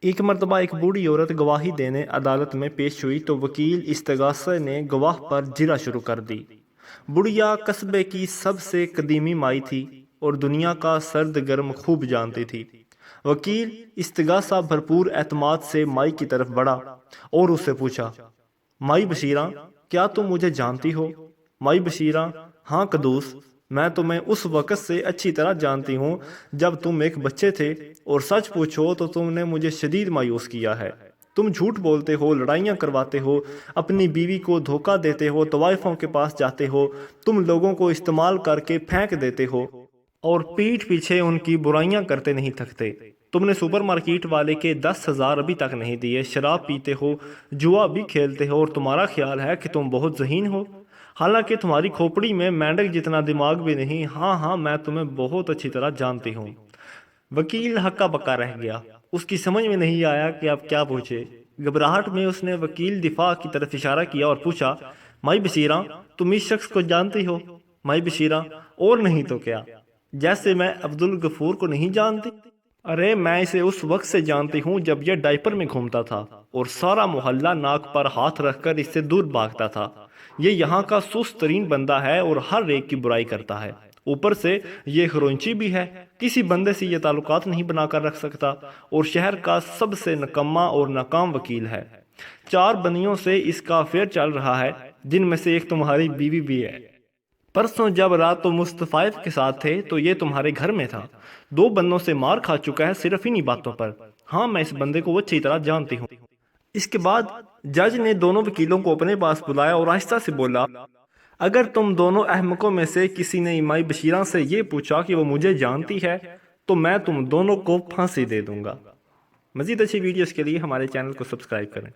ایک مرتبہ ایک بوڑھی عورت گواہی دینے عدالت میں پیش ہوئی تو وکیل استغاثے نے گواہ پر جرح شروع کر دی۔ بڑھیا قصبے کی سب سے قدیمی مائی تھی اور دنیا کا سرد گرم خوب جانتی تھی۔ وکیل استغاثہ بھرپور اعتماد سے مائی کی طرف بڑھا اور اس سے پوچھا، مائی بشیرہ، کیا تم مجھے جانتی ہو؟ مائی بشیرہ، ہاں قدوس، میں تمہیں اس وقت سے اچھی طرح جانتی ہوں جب تم ایک بچے تھے، اور سچ پوچھو تو تم نے مجھے شدید مایوس کیا ہے۔ تم جھوٹ بولتے ہو، لڑائیاں کرواتے ہو، اپنی بیوی کو دھوکہ دیتے ہو، طوائفوں کے پاس جاتے ہو، تم لوگوں کو استعمال کر کے پھینک دیتے ہو اور پیٹھ پیچھے ان کی برائیاں کرتے نہیں تھکتے۔ تم نے سپر مارکیٹ والے کے 10,000 ابھی تک نہیں دیے، شراب پیتے ہو، جوا بھی کھیلتے ہو، اور تمہارا خیال ہے کہ تم بہت ذہین ہو، حالانکہ تمہاری کھوپڑی میں مینڈک جتنا دماغ بھی نہیں۔ ہاں ہاں، میں تمہیں بہت اچھی طرح جانتی ہوں۔ وکیل ہکا بکا رہ گیا، اس کی سمجھ میں نہیں آیا کہ اب کیا پوچھے۔ گھبراہٹ میں اس نے وکیل دفاع کی طرف اشارہ کیا اور پوچھا، مائی بشیرہ، تم اس شخص کو جانتی ہو؟ مائی بشیرہ، اور نہیں تو کیا، جیسے میں عبد الغفور کو نہیں جانتی؟ ارے میں اسے اس وقت سے جانتی ہوں جب یہ ڈائپر میں گھومتا تھا اور سارا محلہ ناک پر ہاتھ رکھ کر اس سے دور بھاگتا تھا۔ یہ یہاں کا سست ترین بندہ ہے اور ہر ایک کی برائی کرتا ہے، اوپر سے یہ خرونچی بھی ہے، کسی بندے سے یہ تعلقات نہیں بنا کر رکھ سکتا، اور شہر کا سب سے نکما اور ناکام وکیل ہے۔ 4 بندیوں سے اس کا افیئر چل رہا ہے، جن میں سے ایک تمہاری بیوی بھی ہے۔ پرسوں جب رات تم مصطفیف کے ساتھ تھے تو یہ تمہارے گھر میں تھا۔ 2 بندوں سے مار کھا چکا ہے صرف انہی باتوں پر۔ ہاں، میں اس بندے کو اچھی طرح جانتی ہوں۔ اس کے بعد جج نے دونوں وکیلوں کو اپنے پاس بلایا اور آہستہ سے بولا، اگر تم دونوں احمقوں میں سے کسی نے مائی بشیرہ سے یہ پوچھا کہ وہ مجھے جانتی ہے تو میں تم دونوں کو پھانسی دے دوں گا۔ مزید اچھی ویڈیوز کے لیے ہمارے چینل کو سبسکرائب کریں۔